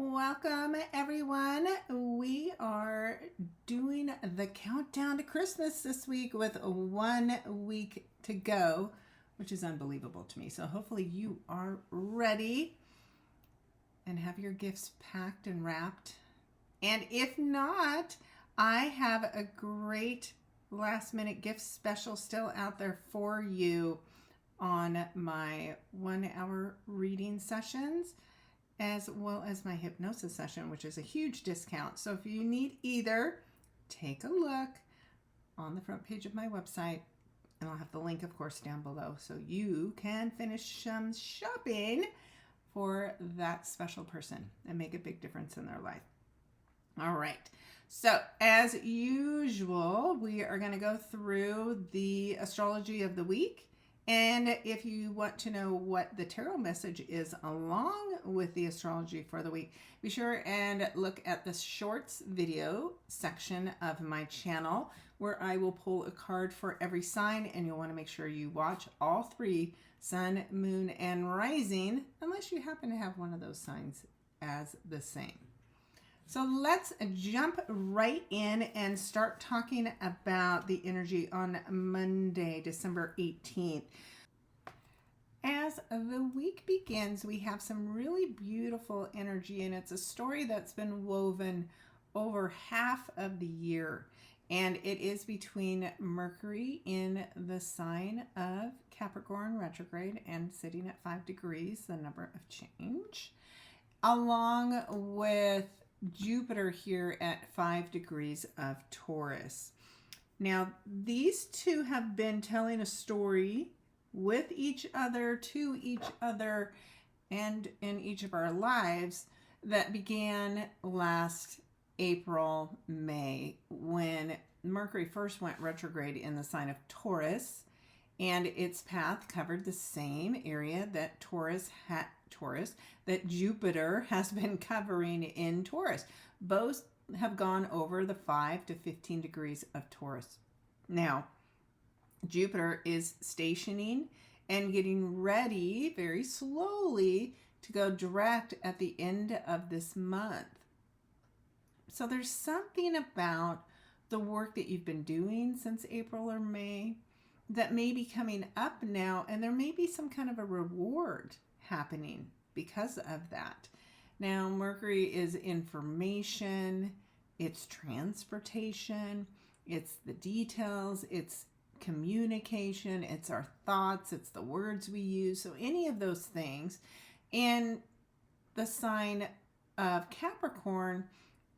Welcome, everyone. We are doing the countdown to Christmas this week with 1 week to go, which is unbelievable to me. So hopefully you are ready and have your gifts packed and wrapped. And if not, I have a great last minute gift special still out there for you on my 1 hour reading sessions, as well as my hypnosis session, which is a huge discount. So if you need either, take a look on the front page of my website, and I'll have the link, of course, down below so you can finish some shopping for that special person and make a big difference in their life. All right. So as usual, we are going to go through the astrology of the week. And if you want to know what the tarot message is along with the astrology for the week, be sure and look at the shorts video section of my channel, where I will pull a card for every sign, and you'll want to make sure you watch all 3, sun, moon, and rising, unless you happen to have one of those signs as the same. So let's jump right in and start talking about the energy on Monday, December 18th. As the week begins, we have some really beautiful energy, and it's a story that's been woven over half of the year. And it is between Mercury in the sign of Capricorn retrograde and sitting at 5 degrees, the number of change, along with Jupiter here at 5 degrees of Taurus. Now, these two have been telling a story with each other, to each other, and in each of our lives that began last April, May, when Mercury first went retrograde in the sign of Taurus, and its path covered the same area that that Jupiter has been covering in Taurus. Both have gone over the 5 to 15 degrees of Taurus. Now, Jupiter is stationing and getting ready very slowly to go direct at the end of this month. So there's something about the work that you've been doing since April or May that may be coming up now, and there may be some kind of a reward happening because of that. Now, Mercury is information, it's transportation, it's the details, it's communication, it's our thoughts, it's the words we use. So any of those things. And the sign of Capricorn,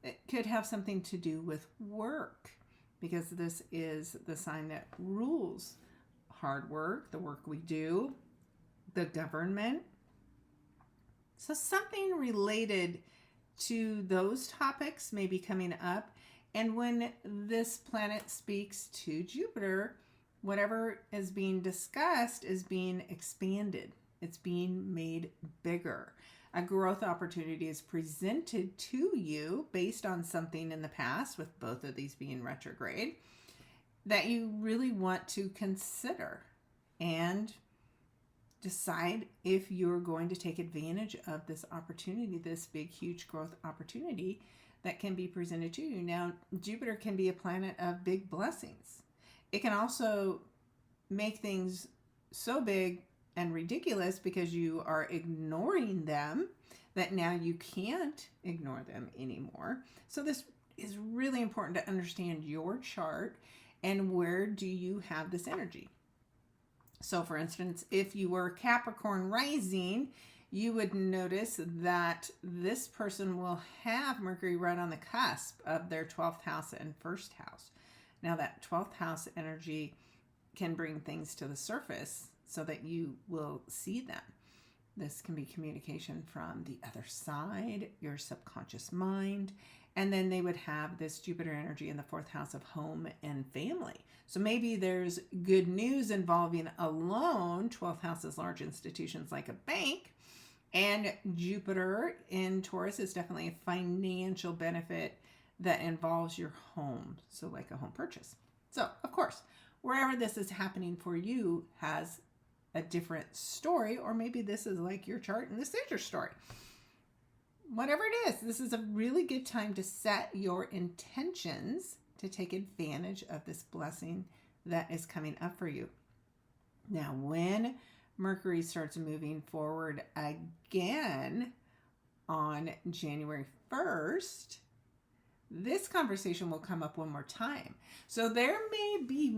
it could have something to do with work, because this is the sign that rules hard work, the work we do, the government. So something related to those topics may be coming up. And when this planet speaks to Jupiter, whatever is being discussed is being expanded. It's being made bigger. A growth opportunity is presented to you based on something in the past, with both of these being retrograde, that you really want to consider and decide if you're going to take advantage of this opportunity, this big, huge growth opportunity that can be presented to you. Now, Jupiter can be a planet of big blessings. It can also make things so big and ridiculous because you are ignoring them that now you can't ignore them anymore. So this is really important to understand your chart and where do you have this energy. So for instance, if you were Capricorn rising, you would notice that this person will have Mercury right on the cusp of their 12th house and first house. Now that 12th house energy can bring things to the surface so that you will see them. This can be communication from the other side, your subconscious mind, and then they would have this Jupiter energy in the 4th house of home and family. So maybe there's good news involving a loan. 12th house is large institutions like a bank, and Jupiter in Taurus is definitely a financial benefit that involves your home, so like a home purchase. So, of course, wherever this is happening for you has a different story, or maybe this is like your chart and this is your story. whatever it is, this is a really good time to set your intentions to take advantage of this blessing that is coming up for you. Now, when Mercury starts moving forward again on January 1st, this conversation will come up one more time. So there may be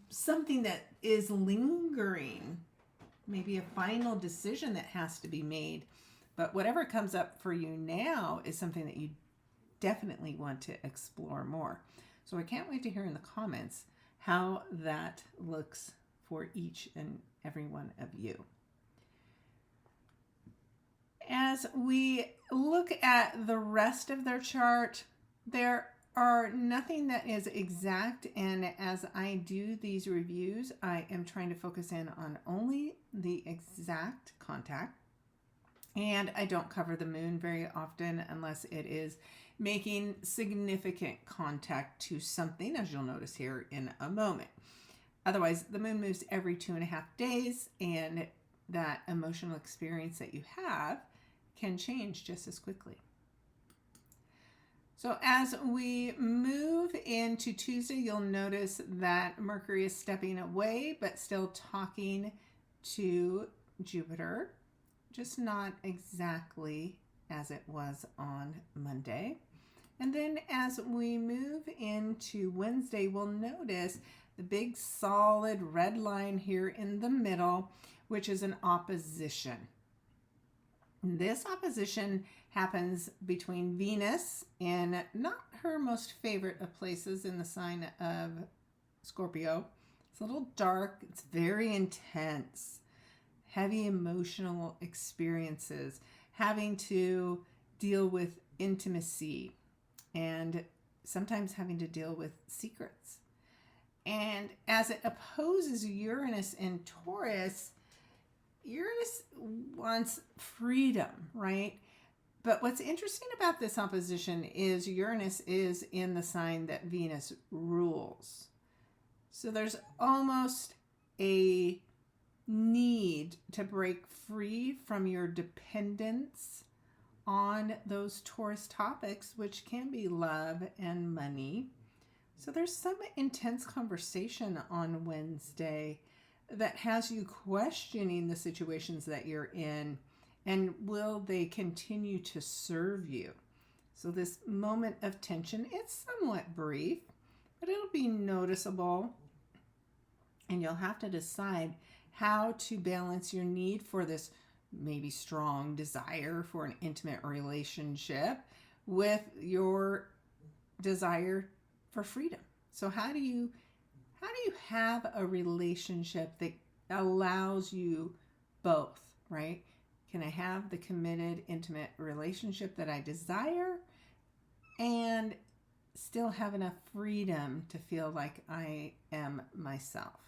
something that is lingering, maybe a final decision that has to be made. But whatever comes up for you now is something that you definitely want to explore more. So I can't wait to hear in the comments how that looks for each and every one of you. As we look at the rest of their chart, there are nothing that is exact, and as I do these reviews, I am trying to focus in on only the exact contact, and I don't cover the moon very often unless it is making significant contact to something, as you'll notice here in a moment. Otherwise, the moon moves every 2.5 days, and that emotional experience that you have can change just as quickly. So as we move into Tuesday, you'll notice that Mercury is stepping away, but still talking to Jupiter, just not exactly as it was on Monday. And then as we move into Wednesday, we'll notice the big solid red line here in the middle, which is an opposition. This opposition happens between Venus in not her most favorite of places in the sign of Scorpio. It's a little dark. It's very intense. Heavy emotional experiences, having to deal with intimacy, and sometimes having to deal with secrets. And as it opposes Uranus in Taurus, Uranus wants freedom, right? But what's interesting about this opposition is Uranus is in the sign that Venus rules. So there's almost a need to break free from your dependence on those Taurus topics, which can be love and money. So there's some intense conversation on Wednesday that has you questioning the situations that you're in, and will they continue to serve you? So this moment of tension, it's somewhat brief, but it'll be noticeable, and you'll have to decide how to balance your need for this maybe strong desire for an intimate relationship with your desire for freedom. So how do you have a relationship that allows you both, right? Can I have the committed, intimate relationship that I desire and still have enough freedom to feel like I am myself?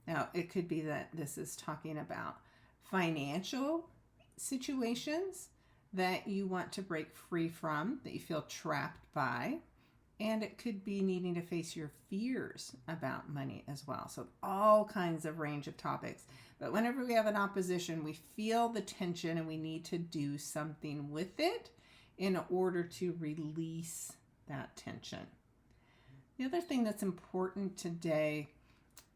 Now, it could be that this is talking about financial situations that you want to break free from, that you feel trapped by. And it could be needing to face your fears about money as well. So all kinds of range of topics. But whenever we have an opposition, we feel the tension and we need to do something with it in order to release that tension. The other thing that's important today,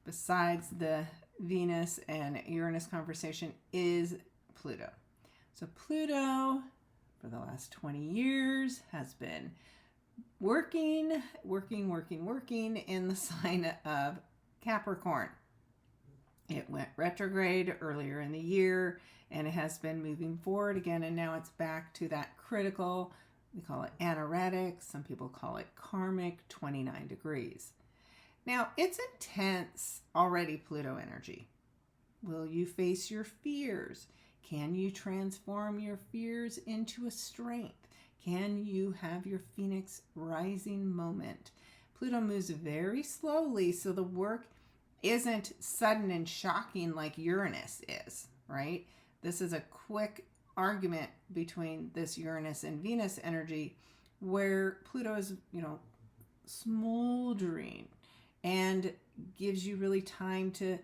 besides the Venus and Uranus conversation, is Pluto. So Pluto, for the last 20 years, has been working in the sign of Capricorn. It went retrograde earlier in the year, and it has been moving forward again, and now it's back to that critical, we call it anaretic, some people call it karmic, 29 degrees. Now, it's intense already, Pluto energy. Will you face your fears? Can you transform your fears into a strength? Can you have your Phoenix rising moment? Pluto moves very slowly, so the work isn't sudden and shocking like Uranus is, right? This is a quick argument between this Uranus and Venus energy where Pluto is, smoldering and gives you really time to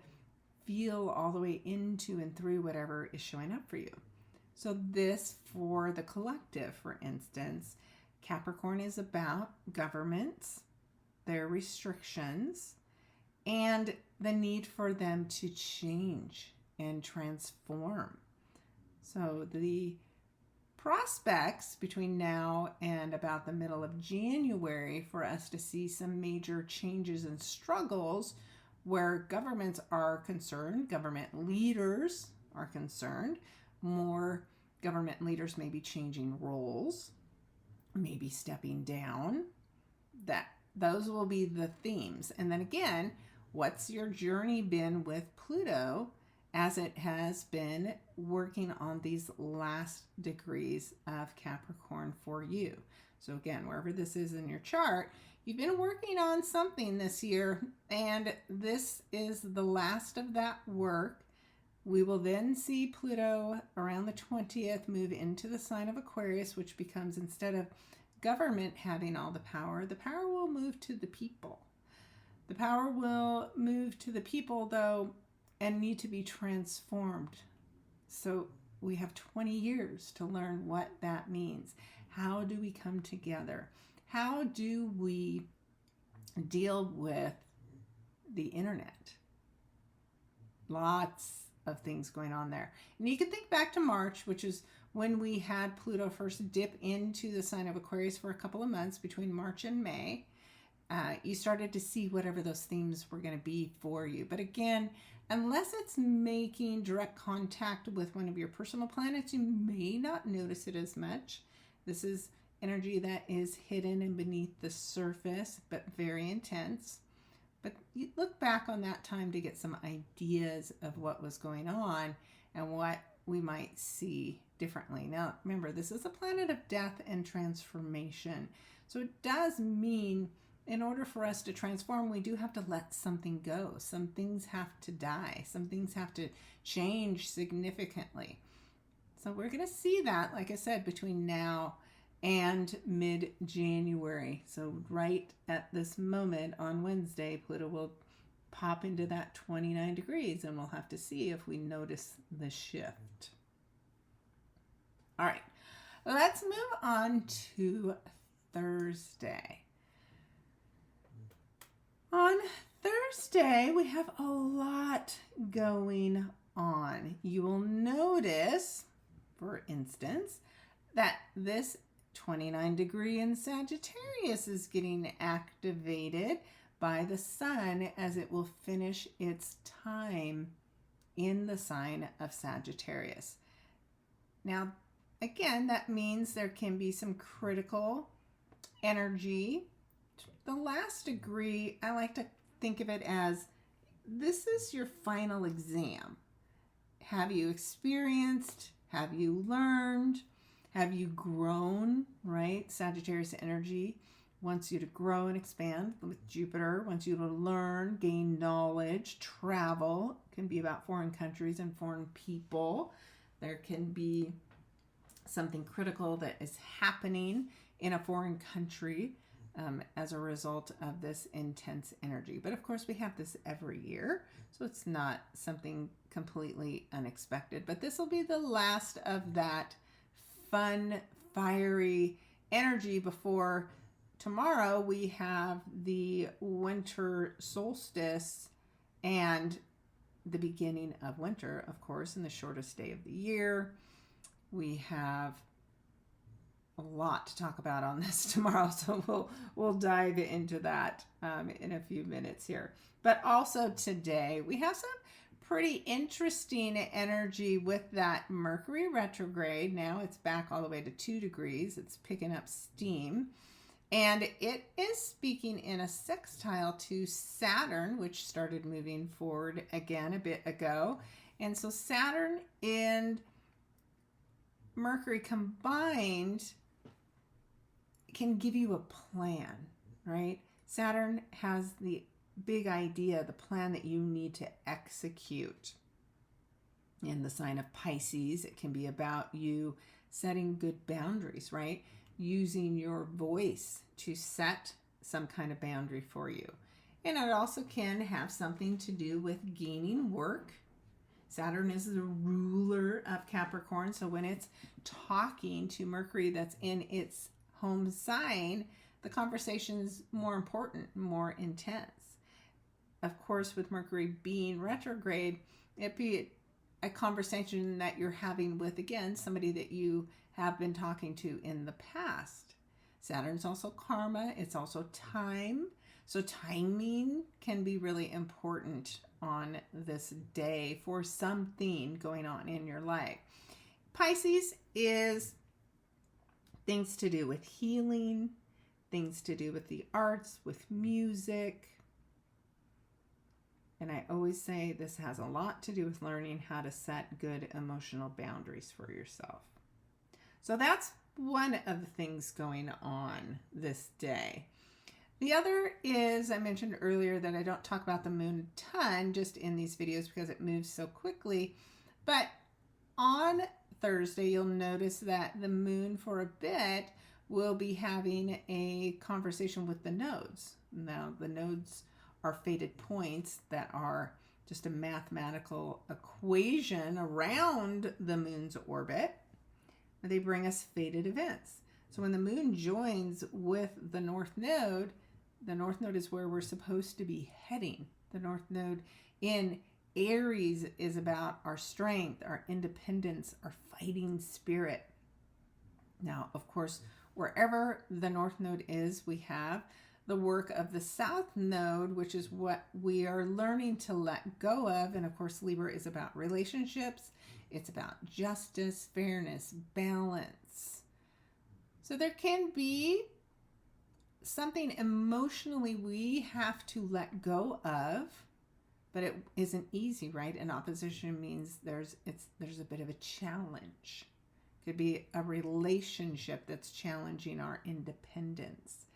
feel all the way into and through whatever is showing up for you. So this for the collective, for instance, Capricorn is about governments, their restrictions, and the need for them to change and transform. So the prospects between now and about the middle of January for us to see some major changes and struggles where governments are concerned, government leaders are concerned. More government leaders may be changing roles, maybe stepping down. Those will be the themes. And then again, what's your journey been with Pluto as it has been working on these last degrees of Capricorn for you? So again, wherever this is in your chart, you've been working on something this year, and this is the last of that work. We will then see Pluto around the 20th move into the sign of Aquarius, which becomes, instead of government having all the power will move to the people. The power will move to the people, though, and need to be transformed. So we have 20 years to learn what that means. How do we come together? How do we deal with the internet? Lots of things going on there. And you can think back to March, which is when we had Pluto first dip into the sign of Aquarius for a couple of months between March and May. You started to see whatever those themes were going to be for you. But again, unless it's making direct contact with one of your personal planets, you may not notice it as much. This is energy that is hidden and beneath the surface, but very intense. But you look back on that time to get some ideas of what was going on and what we might see differently. Now, remember, this is a planet of death and transformation. So it does mean in order for us to transform, we do have to let something go. Some things have to die. Some things have to change significantly. So we're going to see that, like I said, between now and mid-January. So right at this moment on Wednesday, Pluto will pop into that 29 degrees, and we'll have to see if we notice the shift. All right, let's move on to Thursday. On Thursday, we have a lot going on. You will notice, for instance, that this 29 degree in Sagittarius is getting activated by the sun as it will finish its time in the sign of Sagittarius. Now, again, that means there can be some critical energy. The last degree, I like to think of it as this is your final exam. Have you experienced? Have you learned? Have you grown, right? Sagittarius energy wants you to grow and expand. With Jupiter, wants you to learn, gain knowledge, travel. It can be about foreign countries and foreign people. There can be something critical that is happening in a foreign country as a result of this intense energy. But of course, we have this every year, so it's not something completely unexpected. But this will be the last of that fun, fiery energy before tomorrow we have the winter solstice and the beginning of winter, of course, and the shortest day of the year. We have a lot to talk about on this tomorrow, so we'll dive into that in a few minutes here. But also today, we have some pretty interesting energy with that Mercury retrograde. Now it's back all the way to 2 degrees. It's picking up steam. And it is speaking in a sextile to Saturn, which started moving forward again a bit ago. And so Saturn and Mercury combined can give you a plan, right? Saturn has the big idea, the plan that you need to execute. In the sign of Pisces, it can be about you setting good boundaries, right? Using your voice to set some kind of boundary for you. And it also can have something to do with gaining work, Saturn is the ruler of Capricorn. So when it's talking to Mercury that's in its home sign, the conversation is more important, more intense. Of course, with Mercury being retrograde, it'd be a conversation that you're having with, again, somebody that you have been talking to in the past. Saturn's also karma. It's also time. So timing can be really important on this day for something going on in your life. Pisces is things to do with healing, things to do with the arts, with music. And I always say this has a lot to do with learning how to set good emotional boundaries for yourself. So that's one of the things going on this day. The other is, I mentioned earlier that I don't talk about the moon a ton just in these videos because it moves so quickly. But on Thursday, you'll notice that the moon for a bit will be having a conversation with the nodes. Now, the nodes are fated points that are just a mathematical equation around the moon's orbit. They bring us fated events. So when the moon joins with the north node is where we're supposed to be heading. The north node in Aries is about our strength, our independence, our fighting spirit. Now, of course, wherever the north node is, we have the work of the south node, which is what we are learning to let go of. And of course, Libra is about relationships. It's about justice, fairness, balance. So there can be something emotionally we have to let go of, but it isn't easy, right? And opposition means there's a bit of a challenge. Could be a relationship that's challenging our independence.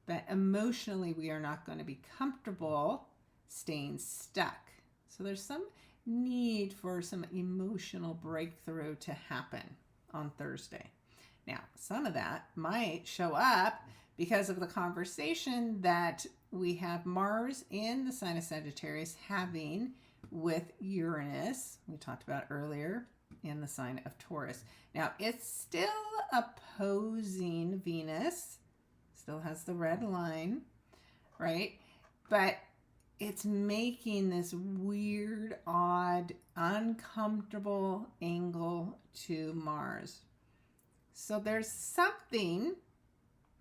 But emotionally, we are not going to be comfortable staying stuck. So there's some need for some emotional breakthrough to happen on Thursday. Now, some of that might show up because of the conversation that we have Mars in the sign of Sagittarius having with Uranus, we talked about earlier, in the sign of Taurus. Now, it's still opposing Venus, still has the red line, right? But it's making this weird, odd, uncomfortable angle to Mars. So there's something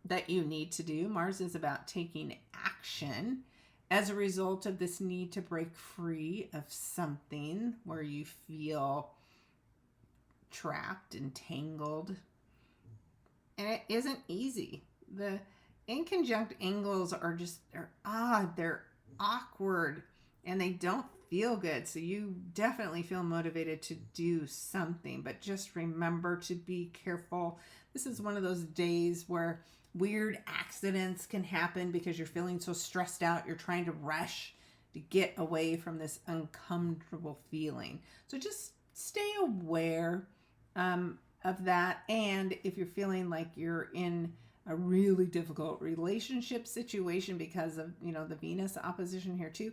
that you need to do. Mars is about taking action as a result of this need to break free of something where you feel trapped and tangled. And it isn't easy. The inconjunct angles are just, they're odd, they're awkward, and they don't feel good. So you definitely feel motivated to do something, but just remember to be careful. This is one of those days where weird accidents can happen because you're feeling so stressed out. You're trying to rush to get away from this uncomfortable feeling. So just stay aware of that. And if you're feeling like you're in a really difficult relationship situation because of, the Venus opposition here too,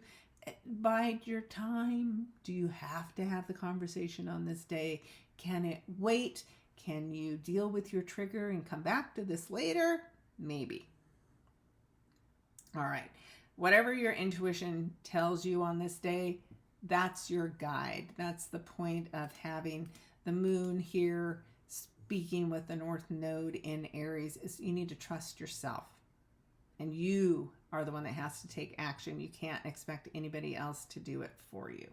bide your time. Do you have to have the conversation on this day? Can it wait? Can you deal with your trigger and come back to this later? Maybe. All right. Whatever your intuition tells you on this day, that's your guide. That's the point of having the moon here speaking with the north node in Aries, is you need to trust yourself. And you are the one that has to take action. You can't expect anybody else to do it for you.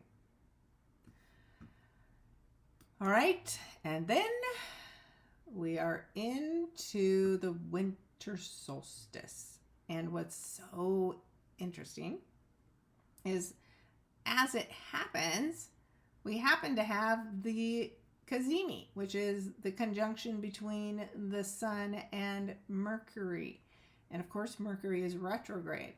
All right. And then we are into the winter solstice. And what's so interesting is, as it happens, we happen to have the Cazimi, which is the conjunction between the sun and Mercury. And of course, Mercury is retrograde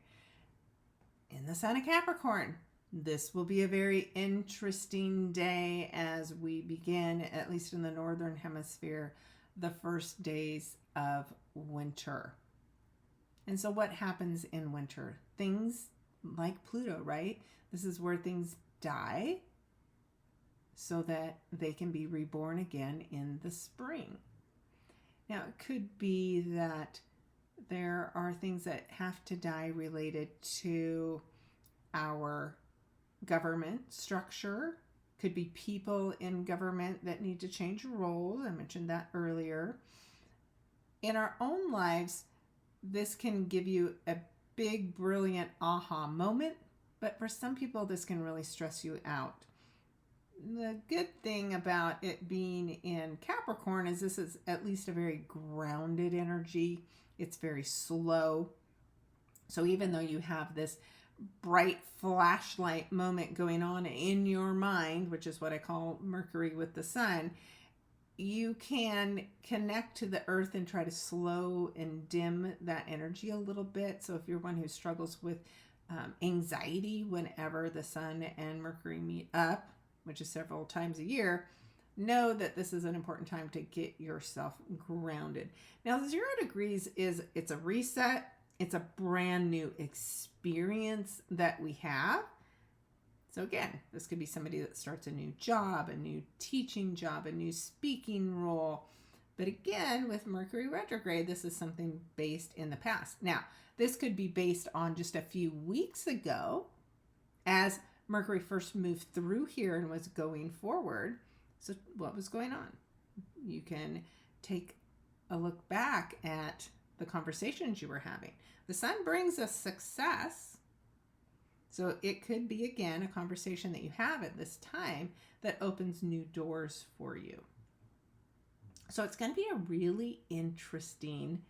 in the sign of Capricorn. This will be a very interesting day as we begin, at least in the northern hemisphere, the first days of winter. And so what happens in winter? Things like Pluto, right? This is where things die. so that they can be reborn again in the spring. Now, it could be that there are things that have to die related to our government structure. Could be people in government that need to change roles. I mentioned that earlier. In our own lives, this can give you a big, brilliant aha moment, but for some people, this can really stress you out. The good thing about it being in Capricorn is this is at least a very grounded energy. It's very slow. So even though you have this bright flashlight moment going on in your mind, which is what I call Mercury with the sun, you can connect to the earth and try to slow and dim that energy a little bit. So if you're one who struggles with anxiety whenever the sun and Mercury meet up, which is several times a year, know that this is an important time to get yourself grounded. Now, 0 degrees it's a reset. It's a brand new experience that we have. So again, this could be somebody that starts a new job, a new teaching job, a new speaking role. But again, with Mercury retrograde, this is something based in the past. Now, this could be based on just a few weeks ago as Mercury first moved through here and was going forward. So what was going on? You can take a look back at the conversations you were having. The sun brings us success. So it could be, again, a conversation that you have at this time that opens new doors for you. So it's going to be a really interesting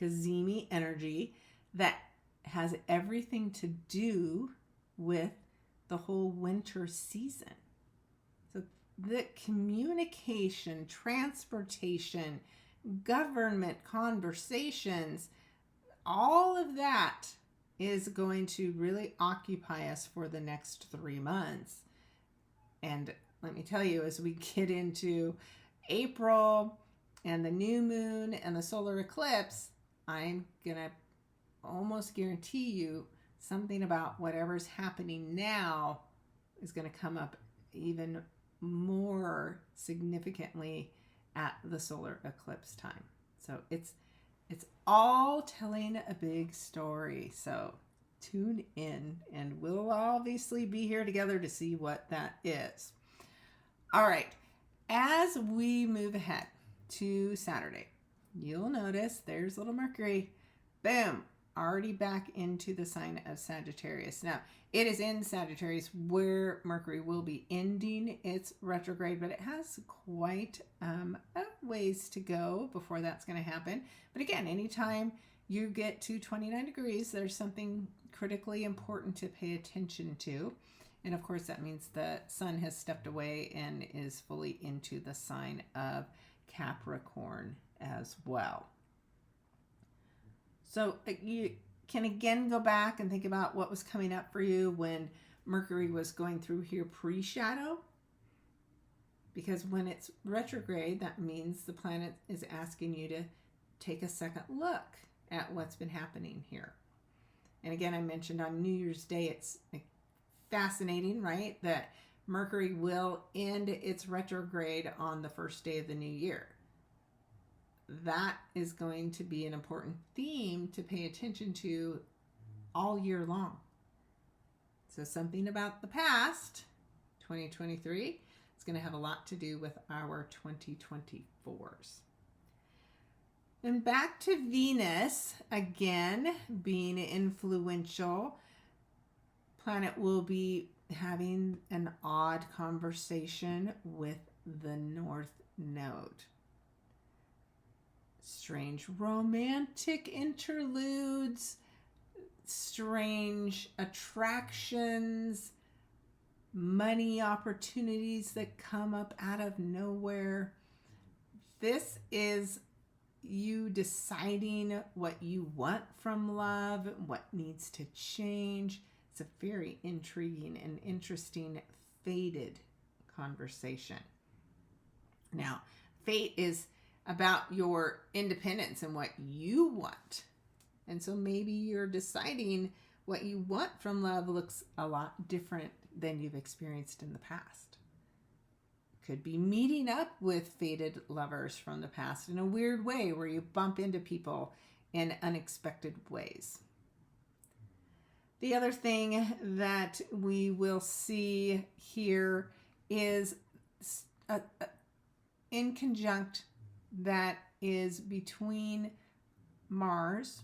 Cazimi energy that has everything to do with the whole winter season. So the communication, transportation, government conversations, all of that is going to really occupy us for the next 3 months. And let me tell you, as we get into April and the new moon and the solar eclipse, I'm going to almost guarantee you something about whatever's happening now is going to come up even more significantly at the solar eclipse time. So it's all telling a big story. So tune in, and we'll obviously be here together to see what that is. All right. As we move ahead to Saturday, you'll notice there's little Mercury. Boom. Already back into the sign of Sagittarius. Now, it is in Sagittarius where Mercury will be ending its retrograde, but it has quite a ways to go before that's going to happen. But again, anytime you get to 29 degrees, there's something critically important to pay attention to. And of course, that means the sun has stepped away and is fully into the sign of Capricorn as well. So you can again go back and think about what was coming up for you when Mercury was going through here pre-shadow. Because when it's retrograde, that means the planet is asking you to take a second look at what's been happening here. And again, I mentioned on New Year's Day, it's fascinating, right? That Mercury will end its retrograde on the first day of the new year. That is going to be an important theme to pay attention to all year long. So something about the past, 2023, is going to have a lot to do with our 2024s. And back to Venus, again, being influential, planet will be having an odd conversation with the North Node. Strange romantic interludes, strange attractions, money opportunities that come up out of nowhere. This is you deciding what you want from love, what needs to change. It's a very intriguing and interesting fated conversation. Now, fate is about your independence and what you want. And so maybe you're deciding what you want from love looks a lot different than you've experienced in the past. could be meeting up with fated lovers from the past in a weird way where you bump into people in unexpected ways. The other thing that we will see here is in conjunct that is between Mars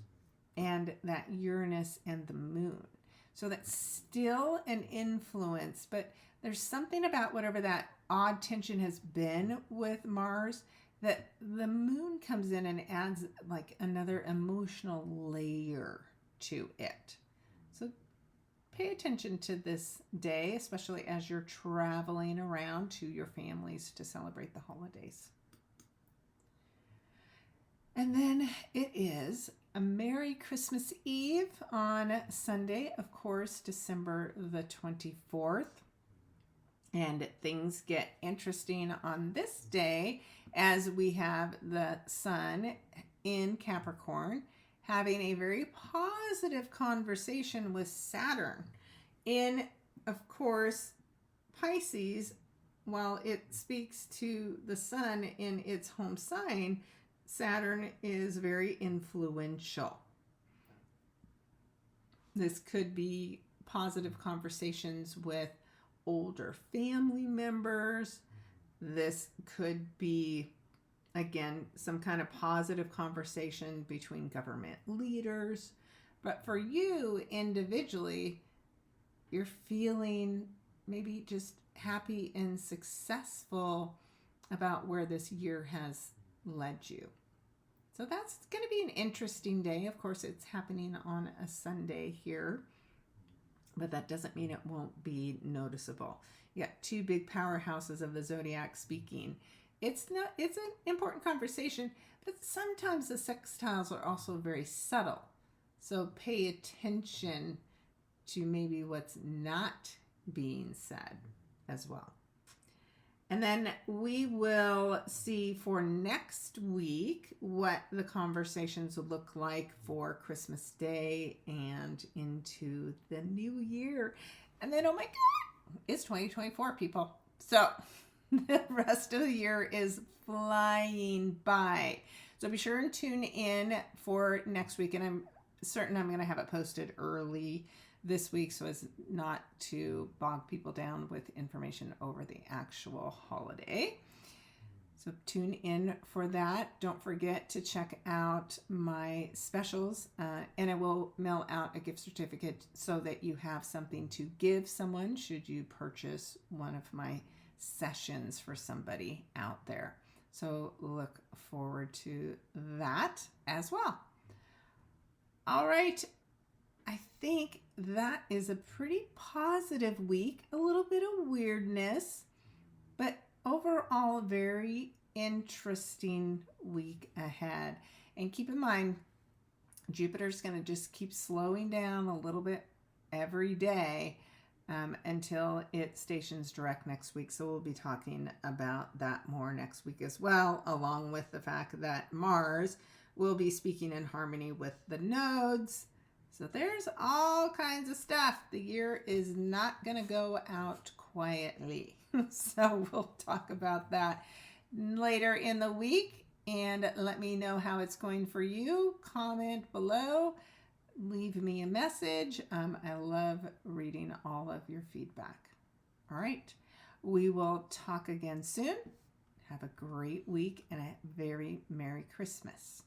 and that Uranus and the moon. So that's still an influence, but there's something about whatever that odd tension has been with Mars that the moon comes in and adds like another emotional layer to it. So pay attention to this day, especially as you're traveling around to your families to celebrate the holidays. And then it is a Merry Christmas Eve on Sunday, of course, December the 24th. And things get interesting on this day as we have the sun in Capricorn having a very positive conversation with Saturn. In, of course, Pisces, while it speaks to the sun in its home sign, Saturn is very influential. This could be positive conversations with older family members. This could be, again, some kind of positive conversation between government leaders. But for you individually, you're feeling maybe just happy and successful about where this year has led you. So that's going to be an interesting day. Of course, it's happening on a Sunday here, but that doesn't mean it won't be noticeable. You got two big powerhouses of the zodiac speaking. It's an important conversation, but sometimes the sextiles are also very subtle. So pay attention to maybe what's not being said as well. And then we will see for next week what the conversations will look like for Christmas Day and into the new year. And then, oh my God, it's 2024, people. So the rest of the year is flying by. So be sure and tune in for next week. And I'm certain I'm going to have it posted early this week so as not to bog people down with information over the actual holiday. So tune in for that. Don't forget to check out my specials, and I will mail out a gift certificate so that you have something to give someone should you purchase one of my sessions for somebody out there. So look forward to that as well. All right. I think that is a pretty positive week, a little bit of weirdness, but overall very interesting week ahead. And keep in mind, Jupiter's going to just keep slowing down a little bit every day until it stations direct next week. So we'll be talking about that more next week as well, along with the fact that Mars will be speaking in harmony with the nodes. So there's all kinds of stuff. The year is not going to go out quietly. So we'll talk about that later in the week. And let me know how it's going for you. Comment below. Leave me a message. I love reading all of your feedback. All right. We will talk again soon. Have a great week and a very Merry Christmas.